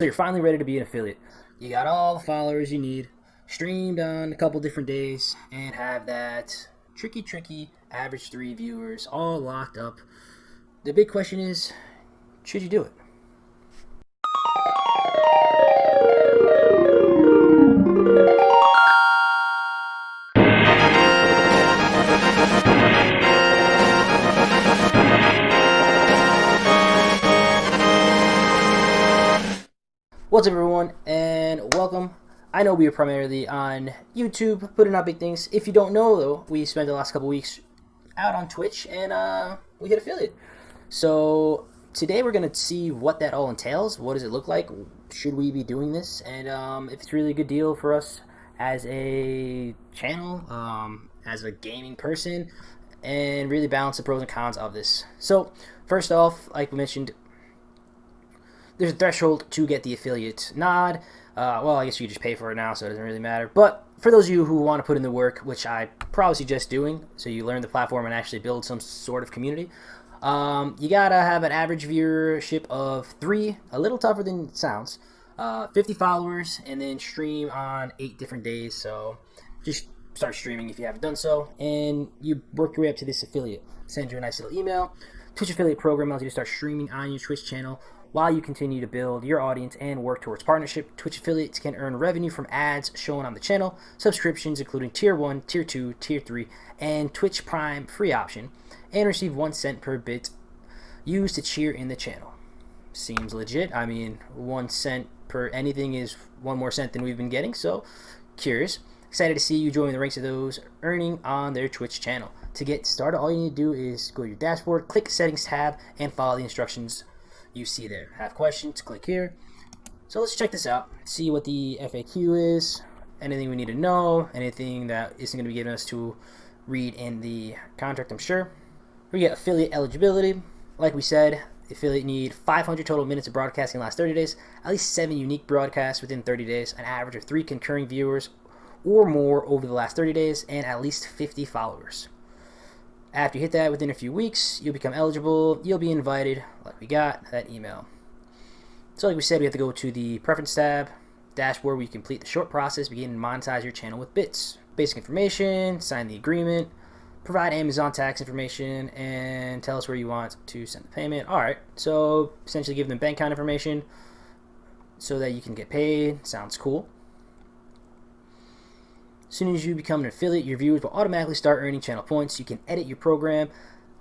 So you're finally ready to be an affiliate. You got all the followers you need, streamed on a couple different days, and have that tricky average 3 viewers all locked up. The big question is, should you do it? What's up, everyone, and welcome. I know we are primarily on YouTube, putting out big things. If you don't know, though, we spent the last couple weeks out on Twitch, and we hit affiliate. So today we're going to see what that all entails. What does it look like? Should we be doing this? And if it's really a good deal for us as a channel, as a gaming person, and really balance the pros and cons of this. So first off, like we mentioned, there's a threshold to get the affiliate nod. Well, I guess you just pay for it now, so it doesn't really matter. But for those of you who want to put in the work, which I probably suggest doing, so you learn the platform and actually build some sort of community, you gotta have an average viewership of 3, a little tougher than it sounds, 50 followers, and then stream on 8 different days. So just start streaming if you haven't done so, and you work your way up to this affiliate. Send you a nice little email. Twitch affiliate program allows you to start streaming on your Twitch channel while you continue to build your audience and work towards partnership. Twitch affiliates can earn revenue from ads shown on the channel, subscriptions including Tier 1, Tier 2, Tier 3, and Twitch Prime free option, and receive 1 cent per bit used to cheer in the channel. Seems legit. I mean, 1 cent per anything is 1 more cent than we've been getting, so curious. Excited to see you join the ranks of those earning on their Twitch channel. To get started, all you need to do is go to your dashboard, click Settings tab, and follow the instructions you see there. Have questions, click here. So let's check this out, see what the FAQ is, anything we need to know, anything that isn't going to be given us to read in the contract, I'm sure. We get affiliate eligibility. Like we said, the affiliate need 500 total minutes of broadcasting in the last 30 days, at least 7 unique broadcasts within 30 days, an average of 3 concurring viewers or more over the last 30 days, and at least 50 followers. After you hit that within a few weeks, you'll become eligible. You'll be invited, like we got, that email. So like we said, we have to go to the Preference tab, dashboard, where you complete the short process, begin and monetize your channel with bits. Basic information, sign the agreement, provide Amazon tax information, and tell us where you want to send the payment. Alright, so essentially give them bank account information so that you can get paid. Sounds cool. As soon as you become an affiliate, your viewers will automatically start earning channel points. You can edit your program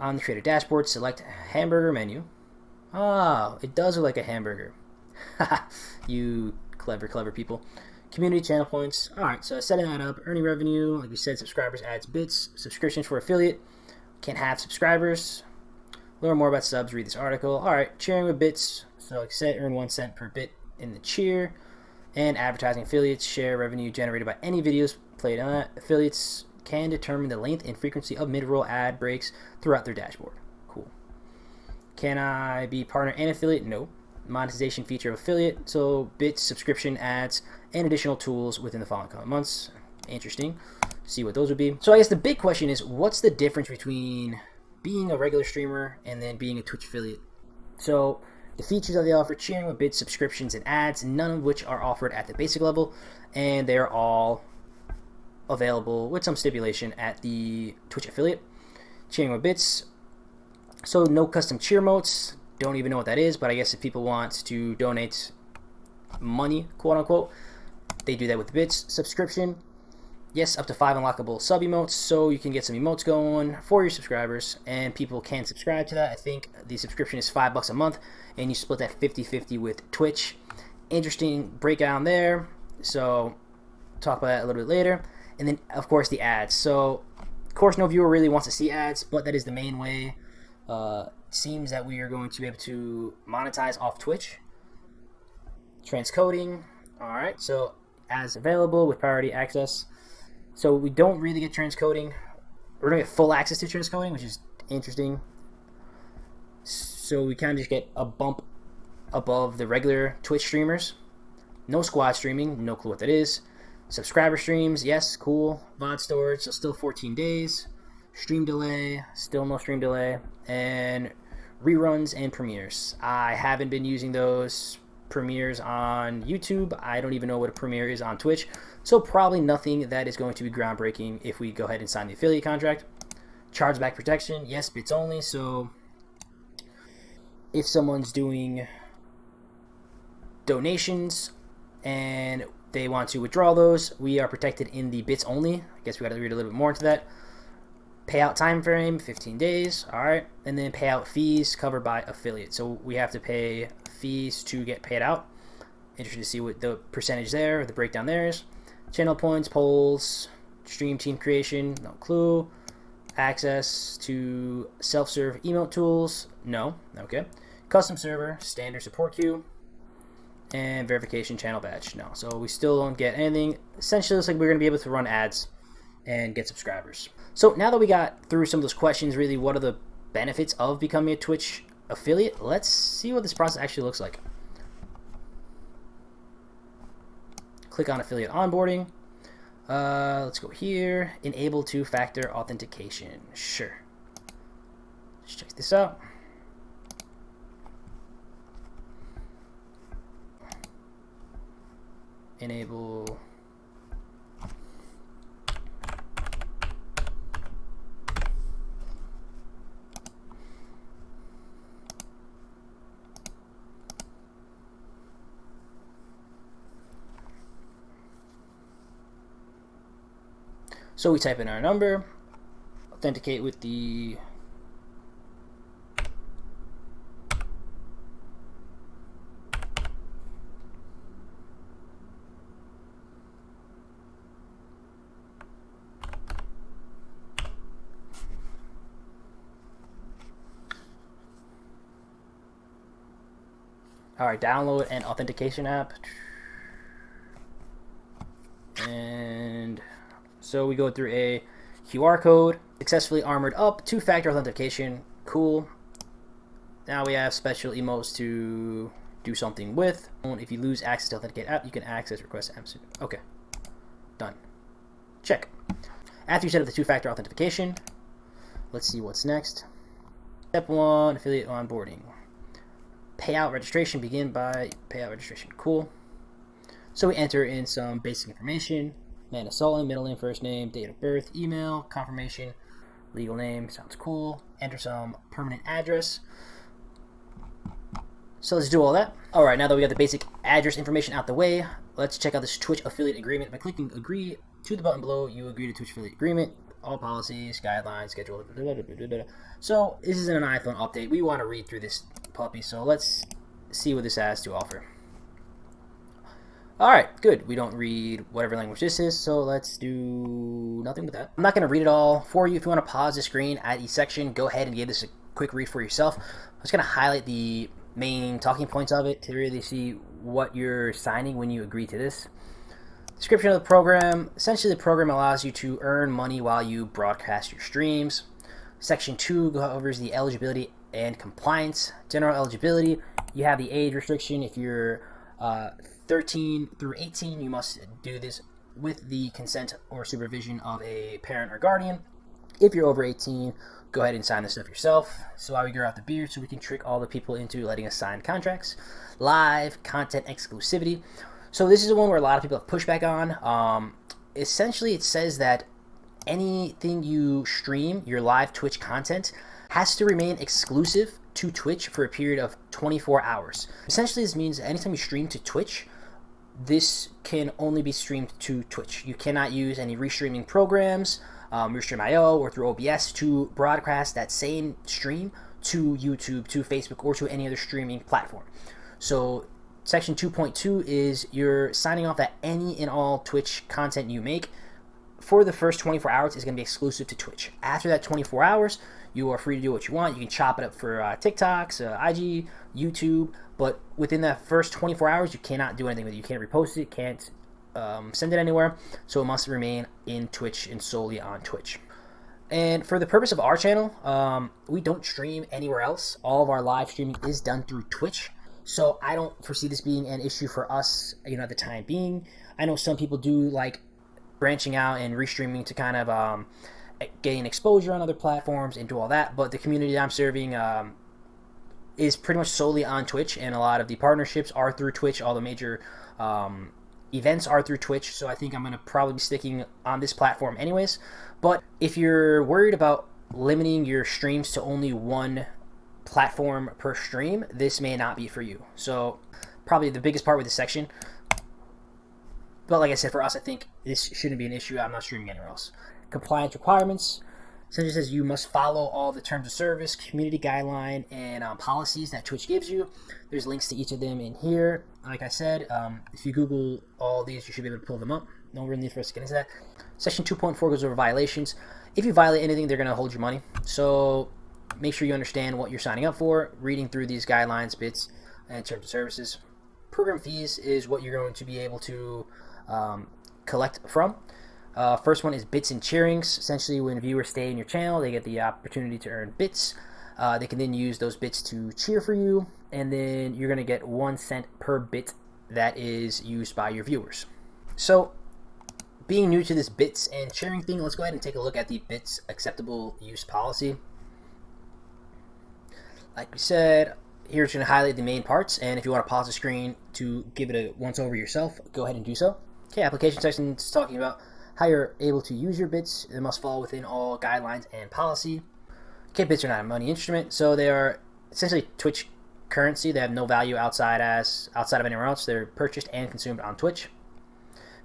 on the creator dashboard, select hamburger menu. Ah, it does look like a hamburger. You clever people. Community channel points. Alright, so setting that up. Earning revenue, like we said, subscribers, ads, bits. Subscriptions for affiliate. Can't have subscribers. Learn more about subs, read this article. Alright, cheering with bits. So like I said, earn 1 cent per bit in the cheer. And advertising affiliates, share revenue generated by any videos played on it. Affiliates can determine the length and frequency of mid-roll ad breaks throughout their dashboard. Cool. Can I be partner and affiliate? No. Monetization feature of affiliate, so bits, subscription, ads, and additional tools within the following coming months. Interesting. See what those would be. So I guess the big question is, what's the difference between being a regular streamer and then being a Twitch affiliate? So the features that they offer: cheering with bits, subscriptions, and ads, none of which are offered at the basic level, and they're all available with some stipulation at the Twitch affiliate. Cheering with bits, so no custom cheer emotes. Don't even know what that is, but I guess if people want to donate money, quote unquote, they do that with the bits. Subscription, yes, up to 5 unlockable sub emotes, so you can get some emotes going for your subscribers, and people can subscribe to that. I think the subscription is $5 a month, and you split that 50-50 with Twitch. Interesting breakdown there, so talk about that a little bit later. And then, of course, the ads. So, of course, no viewer really wants to see ads, but that is the main way. Seems that we are going to be able to monetize off Twitch. Transcoding. Alright, so as available with priority access. So we don't really get transcoding. We're going to get full access to transcoding, which is interesting. So we kind of just get a bump above the regular Twitch streamers. No squad streaming, no clue what that is. Subscriber streams, yes, cool. VOD storage, so still 14 days. Stream delay, still no stream delay. And reruns and premieres. I haven't been using those premieres on YouTube. I don't even know what a premiere is on Twitch. So probably nothing that is going to be groundbreaking if we go ahead and sign the affiliate contract. Chargeback protection, yes, bits only. So if someone's doing donations and they want to withdraw those, we are protected in the bits only. I guess we got to read a little bit more into that. Payout time frame, 15 days. All right. And then payout fees covered by affiliate. So we have to pay fees to get paid out. Interested to see what the percentage there, or the breakdown there is. Channel points, polls, stream team creation, no clue. Access to self-serve emote tools, no. Okay. Custom server, standard support queue, and verification channel badge, no. So we still don't get anything. Essentially, looks like we're going to be able to run ads and get subscribers. So now that we got through some of those questions, really, what are the benefits of becoming a Twitch affiliate? Let's see what this process actually looks like. Click on affiliate onboarding. Let's go here. Enable two-factor authentication. Sure. Let's check this out. Enable. So we type in our number, authenticate with the download an authentication app. And so we go through a QR code, successfully armored up, two-factor authentication, cool. Now we have special emotes to do something with. If you lose access to authenticate app, you can access request app. Okay, done. Check. After you set up the two-factor authentication, let's see what's next. Step 1, affiliate onboarding. Payout registration, begin by payout registration, cool. So we enter in some basic information. Man, Sultan, middle name, first name, date of birth, email, confirmation, legal name, sounds cool. Enter some permanent address. So let's do all that. All right, now that we got the basic address information out the way, let's check out this Twitch affiliate agreement. By clicking agree to the button below, you agree to Twitch affiliate agreement, all policies, guidelines, schedule. So this is an iPhone update. We want to read through this puppy, so let's see what this has to offer. All right, good. We don't read whatever language this is, so let's do nothing with that. I'm not going to read it all for you. If you want to pause the screen at each section, go ahead and give this a quick read for yourself. I'm just going to highlight the main talking points of it to really see what you're signing when you agree to this. Description of the program. Essentially, the program allows you to earn money while you broadcast your streams. Section 2 covers the eligibility and compliance. General eligibility, you have the age restriction. If you're 13 through 18, you must do this with the consent or supervision of a parent or guardian. If you're over 18, go ahead and sign this stuff yourself. So while we grow out the beard, so we can trick all the people into letting us sign contracts. Live content exclusivity. So this is the one where a lot of people have pushback on. Essentially, it says that anything you stream, your live Twitch content, has to remain exclusive to Twitch for a period of 24 hours. Essentially, this means anytime you stream to Twitch, this can only be streamed to Twitch. You cannot use any restreaming programs, Restream.io or through OBS to broadcast that same stream to YouTube, to Facebook, or to any other streaming platform. So Section 2.2 is you're signing off that any and all Twitch content you make for the first 24 hours is going to be exclusive to Twitch. After that 24 hours, you are free to do what you want. You can chop it up for TikToks, IG, YouTube, but within that first 24 hours, you cannot do anything with it. You can't repost it, can't send it anywhere, so it must remain in Twitch and solely on Twitch. And for the purpose of our channel, we don't stream anywhere else. All of our live streaming is done through Twitch, so I don't foresee this being an issue for us, at the time being. I know some people do like branching out and restreaming to kind of gain exposure on other platforms and do all that, but the community I'm serving, is pretty much solely on Twitch, and a lot of the partnerships are through Twitch. All the major events are through Twitch, so I think I'm going to probably be sticking on this platform anyways. But if you're worried about limiting your streams to only one platform per stream, this may not be for you. So probably the biggest part with this section. But like I said, for us, I think this shouldn't be an issue. I'm not streaming anywhere else. Compliance requirements. Essentially says you must follow all the terms of service, community guideline, and policies that Twitch gives you. There's links to each of them in here. Like I said, if you Google all these, you should be able to pull them up. No real need for us to get into that. Section 2.4 goes over violations. If you violate anything, they're going to hold your money. So make sure you understand what you're signing up for, reading through these guidelines, bits, and terms of services. Program fees is what you're going to be able to collect from. First one is bits and cheerings. Essentially, when viewers stay in your channel, they get the opportunity to earn bits. They can then use those bits to cheer for you, and then you're going to get 1 cent per bit that is used by your viewers. So, being new to this bits and cheering thing, let's go ahead and take a look at the bits acceptable use policy. Like we said, here it's going to highlight the main parts, and if you want to pause the screen to give it a once over yourself, go ahead and do so. Okay, application section is talking about how you're able to use your bits. It must fall within all guidelines and policy. Okay, bits are not a money instrument, so they are essentially Twitch currency. They have no value outside of anywhere else. They're purchased and consumed on Twitch.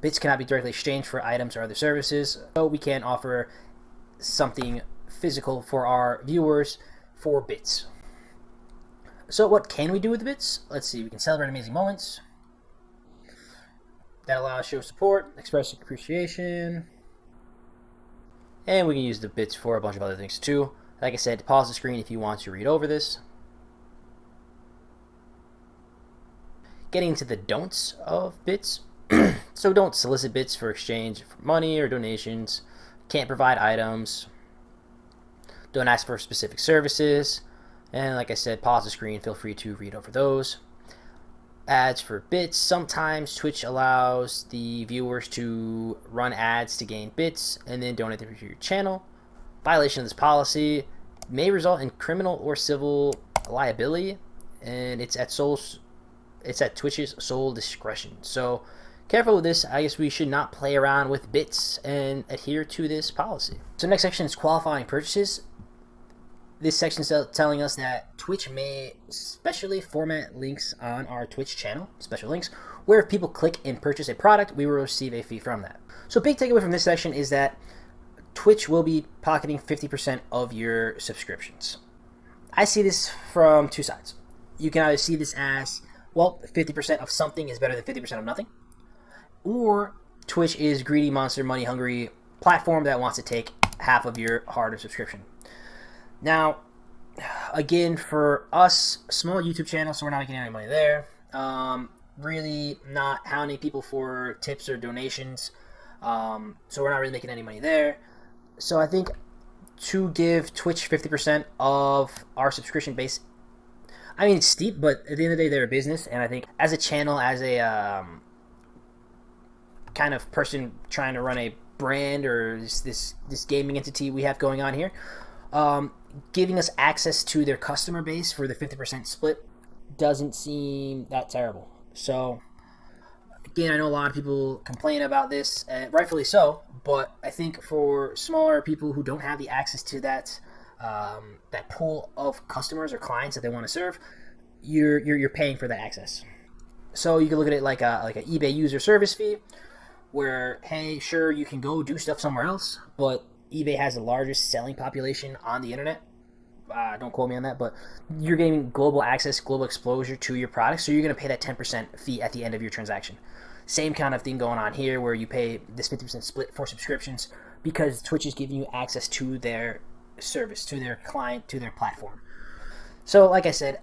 Bits cannot be directly exchanged for items or other services, so we can't offer something physical for our viewers for bits. So what can we do with the bits? Let's see, we can celebrate amazing moments. That allows show support, express appreciation, and we can use the bits for a bunch of other things too. Like I said, pause the screen if you want to read over this. Getting into the don'ts of bits. So don't solicit bits for exchange for money or donations. Can't provide items. Don't ask for specific services. And like I said, pause the screen. Feel free to read over those. Ads for bits. Sometimes Twitch allows the viewers to run ads to gain bits and then donate them to your channel. Violation of this policy may result in criminal or civil liability, and it's at Twitch's sole discretion. So careful with this. I guess we should not play around with bits and adhere to this policy. So next section is qualifying purchases. This section is telling us that Twitch may specially format links on our Twitch channel, special links, where if people click and purchase a product, we will receive a fee from that. So big takeaway from this section is that Twitch will be pocketing 50% of your subscriptions. I see this from two sides. You can either see this as, well, 50% of something is better than 50% of nothing, or Twitch is greedy, monster, money hungry platform that wants to take half of your hard-earned subscription. Now, again, for us, small YouTube channel, so we're not making any money there. Really not hounding people for tips or donations, so we're not really making any money there. So I think to give Twitch 50% of our subscription base, I mean, it's steep, but at the end of the day, they're a business, and I think as a channel, as a kind of person trying to run a brand or this gaming entity we have going on here, giving us access to their customer base for the 50% split doesn't seem that terrible. So again, I know a lot of people complain about this, and rightfully so, but I think for smaller people who don't have the access to that that pool of customers or clients that they want to serve, you're paying for that access. So you can look at it like an eBay user service fee, where, hey, sure, you can go do stuff somewhere else, but eBay has the largest selling population on the internet. Don't quote me on that, but you're getting global access, global exposure to your product, so you're going to pay that 10% fee at the end of your transaction. Same kind of thing going on here, where you pay this 50% split for subscriptions because Twitch is giving you access to their service, to their client, to their platform. So like I said,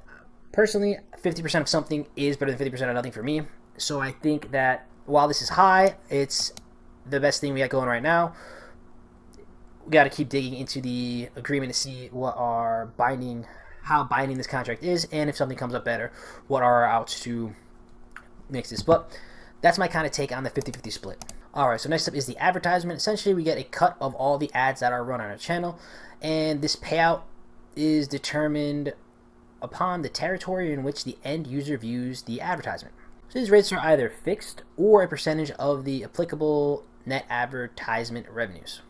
personally, 50% of something is better than 50% of nothing for me. So I think that while this is high, it's the best thing we got going right now. We got to keep digging into the agreement to see how binding this contract is, and if something comes up better, what are our outs to mix this. But that's my kind of take on the 50-50 split. Alright, so next up is the advertisement. Essentially, we get a cut of all the ads that are run on our channel, and this payout is determined upon the territory in which the end user views the advertisement. So these rates are either fixed or a percentage of the applicable net advertisement revenues.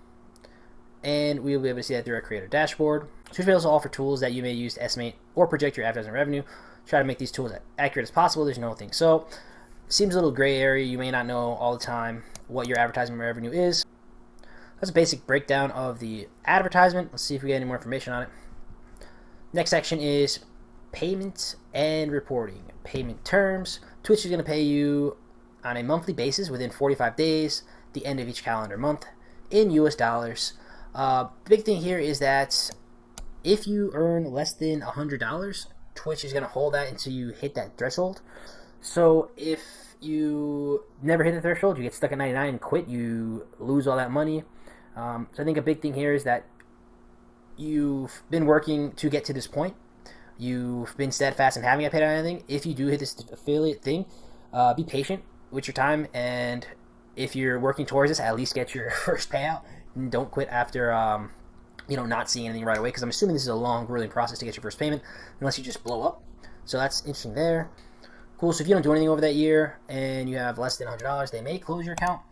And we will be able to see that through our creator dashboard. Twitch will also offer tools that you may use to estimate or project your advertising revenue. Try to make these tools as accurate as possible. There's no thing. So it seems a little gray area. You may not know all the time what your advertisement revenue is. That's a basic breakdown of the advertisement. Let's see if we get any more information on it. Next section is payment and reporting. Payment terms. Twitch is going to pay you on a monthly basis within 45 days, the end of each calendar month, in US dollars. The big thing here is that if you earn less than $100, Twitch is going to hold that until you hit that threshold. So if you never hit the threshold, you get stuck at 99 and quit, you lose all that money. So I think a big thing here is that you've been working to get to this point. You've been steadfast in having it paid on anything. If you do hit this affiliate thing, be patient with your time, and if you're working towards this, at least get your first payout. And don't quit after not seeing anything right away, because I'm assuming this is a long, grueling process to get your first payment, unless you just blow up. So that's interesting there. Cool. So if you don't do anything over that year and you have less than $100, they may close your account.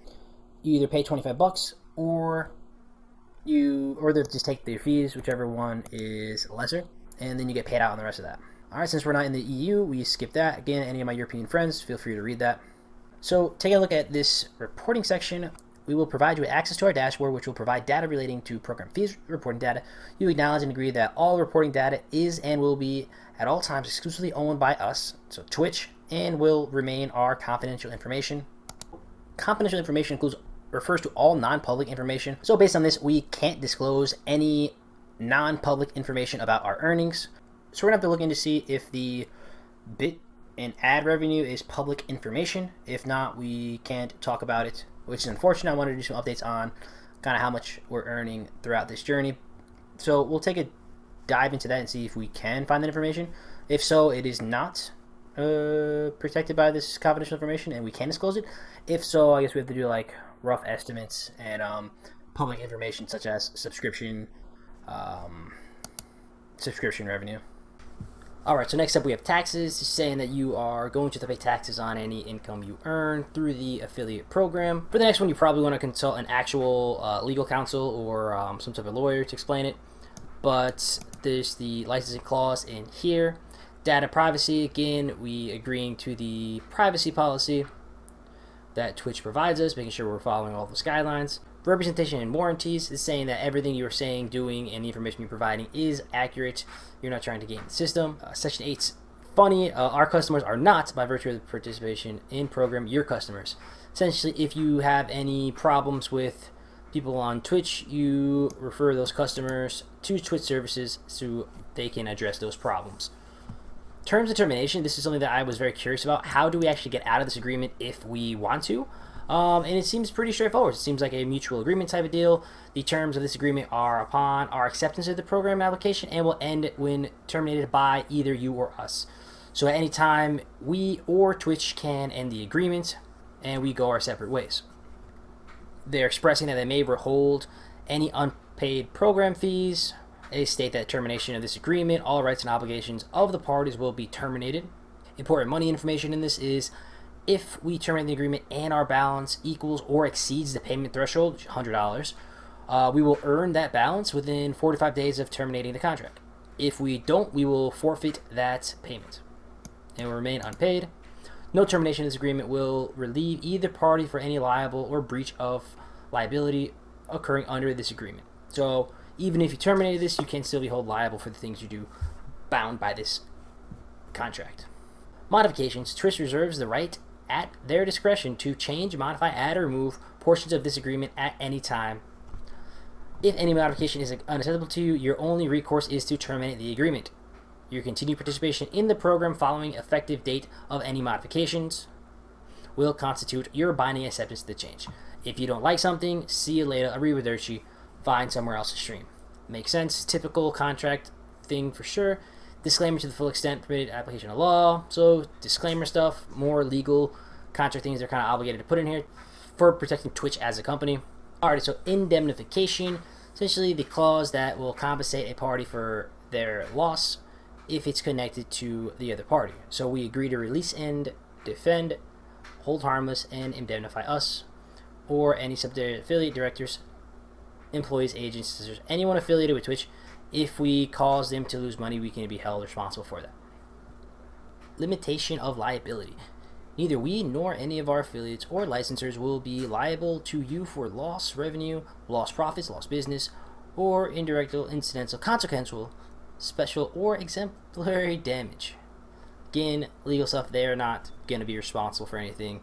You either pay $25 or they just take their fees, whichever one is lesser, and then you get paid out on the rest of that. All right, since we're not in the EU, we skip that. Again, any of my European friends, feel free to read that. So taking a look at this reporting section, we will provide you with access to our dashboard, which will provide data relating to program fees, reporting data. You acknowledge and agree that all reporting data is and will be at all times exclusively owned by us, so Twitch, and will remain our confidential information. Confidential information refers to all non-public information. So based on this, we can't disclose any non-public information about our earnings. So we're going to have to look in to see if the bit and ad revenue is public information. If not, we can't talk about it, which is unfortunate. I wanted to do some updates on kind of how much we're earning throughout this journey. So we'll take a dive into that and see if we can find that information. If so, it is not protected by this confidential information and we can disclose it. If so, I guess we have to do like rough estimates and public information such as subscription revenue. Alright, so next up we have taxes, saying that you are going to pay taxes on any income you earn through the affiliate program. For the next one, you probably want to consult an actual legal counsel or some type of lawyer to explain it. But there's the licensing clause in here. Data privacy, again, we agreeing to the privacy policy that Twitch provides us, making sure we're following all those guidelines. Representation and warranties is saying that everything you're saying, doing, and the information you're providing is accurate. You're not trying to game the system. Section 8's funny. Our customers are not, by virtue of the participation in program, your customers. Essentially, if you have any problems with people on Twitch, you refer those customers to Twitch services so they can address those problems. Terms of termination, this is something that I was very curious about. How do we actually get out of this agreement if we want to? And it seems pretty straightforward. It seems like a mutual agreement type of deal. The terms of this agreement are upon our acceptance of the program application and will end when terminated by either you or us. So at any time, we or Twitch can end the agreement and we go our separate ways. They're expressing that they may withhold any unpaid program fees. They state that termination of this agreement, all rights and obligations of the parties will be terminated. Important money information in this is if we terminate the agreement and our balance equals or exceeds the payment threshold, $100, we will earn that balance within 45 days of terminating the contract. If we don't, we will forfeit that payment and will remain unpaid. No termination of this agreement will relieve either party for any liable or breach of liability occurring under this agreement. So even if you terminated this, you can still be held liable for the things you do bound by this contract. Modifications. Twitch reserves the right at their discretion to change, modify, add, or remove portions of this agreement at any time. If any modification is unacceptable to you, your only recourse is to terminate the agreement. Your continued participation in the program following effective date of any modifications will constitute your binding acceptance to the change. If you don't like something, see you later, arrivederci, find somewhere else to stream. Makes sense, typical contract thing for sure. Disclaimer to the full extent permitted application of law. So disclaimer stuff, more legal contract things they're kind of obligated to put in here for protecting Twitch as a company. Alright, so indemnification, essentially the clause that will compensate a party for their loss if it's connected to the other party. So we agree to release and defend, hold harmless, and indemnify us or any subsidiary affiliate directors, employees, agents, sisters, anyone affiliated with Twitch. If we cause them to lose money, we can be held responsible for that. Limitation of liability. Neither we nor any of our affiliates or licensors will be liable to you for lost revenue, lost profits, lost business, or indirect, incidental, consequential, special, or exemplary damage. Again, legal stuff, they are not going to be responsible for anything.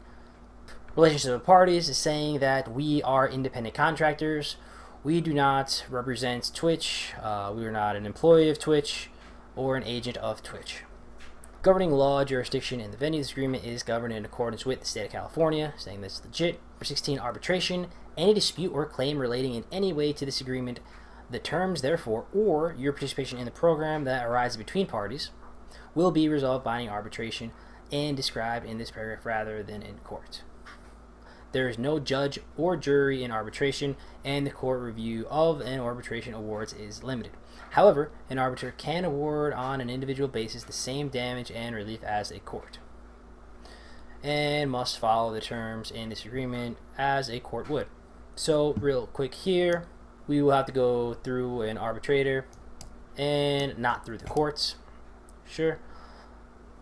Relationship of parties is saying that we are independent contractors. We do not represent Twitch. We are not an employee of Twitch or an agent of Twitch. Governing law, jurisdiction, and the venue of this agreement is governed in accordance with the state of California, saying that's legit. Number 16, arbitration. Any dispute or claim relating in any way to this agreement, the terms, therefore, or your participation in the program that arises between parties will be resolved by an arbitration and described in this paragraph rather than in court. There is no judge or jury in arbitration, and the court review of an arbitration awards is limited. However, an arbitrator can award on an individual basis the same damage and relief as a court, and must follow the terms in this agreement as a court would. So, real quick here, we will have to go through an arbitrator and not through the courts. Sure.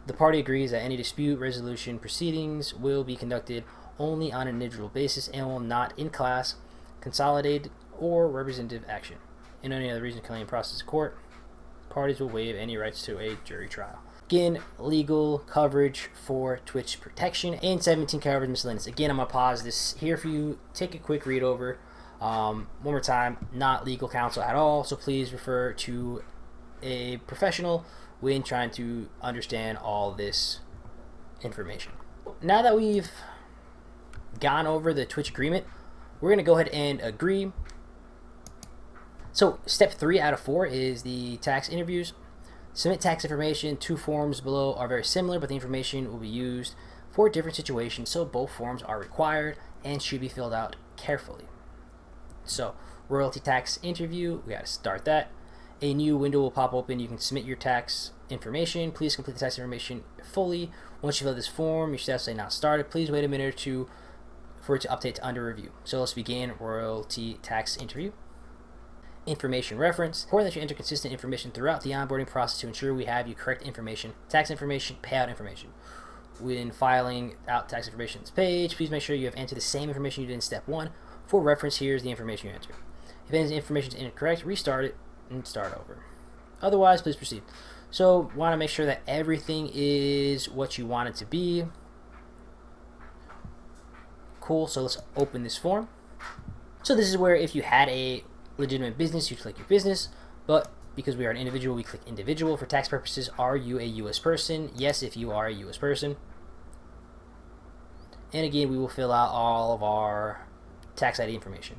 The party agrees that any dispute resolution proceedings will be conducted only on an individual basis and will not in class, consolidated, or representative action. In any other reason claim process court, parties will waive any rights to a jury trial. Again, legal coverage for Twitch protection and 17 coverage miscellaneous. Again, I'm going to pause this here for you. Take a quick read over. One more time, not legal counsel at all, so please refer to a professional when trying to understand all this information. Now that we've gone over the Twitch agreement, we're going to go ahead and agree. So step 3 out of 4 is the tax interviews. Submit tax information. 2 forms below are very similar, but the information will be used for different situations, so both forms are required and should be filled out carefully. So royalty tax interview, we got to start that. A new window will pop open. You can submit your tax information. Please complete the tax information fully. Once you fill out this form, your status say not started. Please wait a minute or two for it to update to under review. So let's begin royalty tax interview. Information reference. Important that you enter consistent information throughout the onboarding process to ensure we have you correct information, tax information, payout information. When filing out tax information on this page, please make sure you have entered the same information you did in step 1. For reference, here's the information you enter. If any information is incorrect, restart it and start over. Otherwise, please proceed. So, want to make sure that everything is what you want it to be. Cool, so let's open this form. So this is where if you had a legitimate business, you click your business, but because we are an individual, we click individual. For tax purposes, are you a U.S. person? Yes, if you are a U.S. person. And again, we will fill out all of our tax ID information.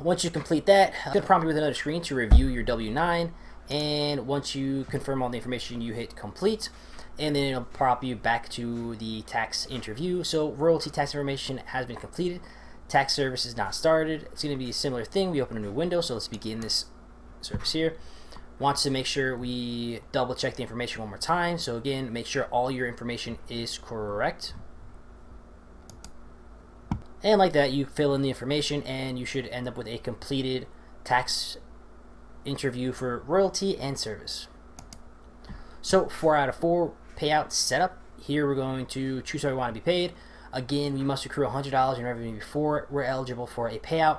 Once you complete that, it's going to prompt you with another screen to review your W-9, and once you confirm all the information, you hit complete, and then it'll prompt you back to the tax interview. So royalty tax information has been completed. Tax service is not started. It's going to be a similar thing. We open a new window, so let's begin this service here. Wants to make sure we double check the information one more time. So again, make sure all your information is correct. And like that, you fill in the information and you should end up with a completed tax interview for royalty and service. So 4 out of 4 payout setup. Here we're going to choose how we want to be paid. Again, we must accrue $100 in revenue before we're eligible for a payout.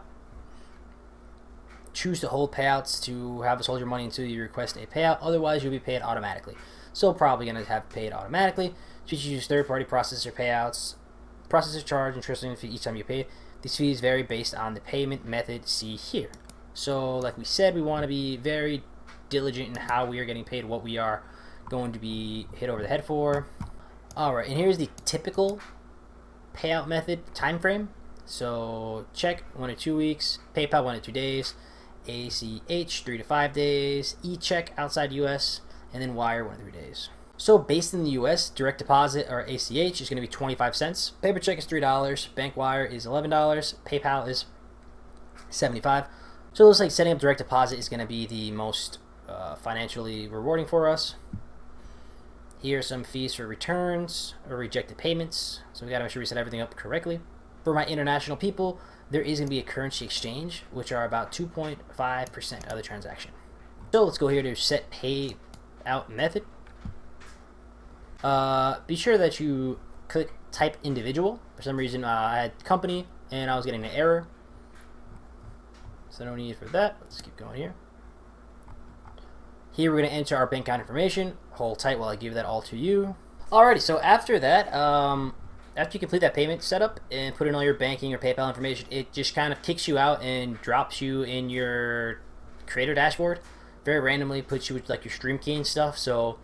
Choose to hold payouts to have us hold your money until you request a payout. Otherwise, you'll be paid automatically. So probably going to have paid automatically. So you use third-party processor payouts. Processor charge and transferring fee each time you pay. These fees vary based on the payment method. See here. So like we said, we want to be very diligent in how we are getting paid, what we are going to be hit over the head for. Alright, and here's the typical payout method time frame. So check 1 to 2 weeks, PayPal 1 to 2 days, ACH 3 to 5 days, e-check outside US, and then wire 1 to 3 days. So based in the US, direct deposit or ACH is going to be 25 cents. Paper check is $3. Bank wire is $11. PayPal is $75. So it looks like setting up direct deposit is going to be the most financially rewarding for us. Here are some fees for returns or rejected payments. So we got to make sure we set everything up correctly. For my international people, there is going to be a currency exchange, which are about 2.5% of the transaction. So let's go here to set payout method. Be sure that you click type individual. For some reason, I had company and I was getting an error. So no need for that. Let's keep going here. Here we're going to enter our bank account information. Hold tight while I give that all to you. Alrighty, so after that, after you complete that payment setup and put in all your banking or PayPal information, it just kind of kicks you out and drops you in your creator dashboard. Very randomly puts you with like your stream key and stuff. So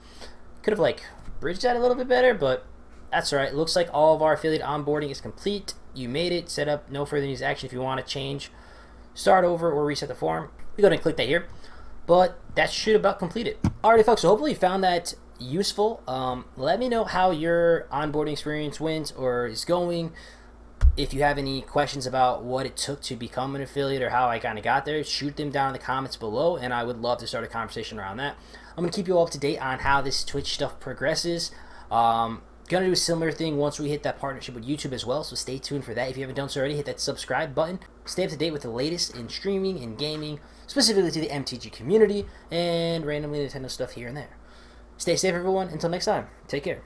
could have like bridged that a little bit better, but that's alright. It looks like all of our affiliate onboarding is complete. You made it, set up, no further needs action. If you want to change, start over or reset the form, we go ahead and click that here. But that should about complete it. Alrighty folks, so hopefully you found that useful. Let me know how your onboarding experience went or is going. If you have any questions about what it took to become an affiliate or how I kind of got there, shoot them down in the comments below and I would love to start a conversation around that. I'm going to keep you all up to date on how this Twitch stuff progresses. Gonna do a similar thing once we hit that partnership with YouTube as well, so stay tuned for that. If you haven't done so already, hit that subscribe button. Stay up to date with the latest in streaming and gaming, specifically to the MTG community, and randomly Nintendo stuff here and there. Stay safe, everyone. Until next time, take care.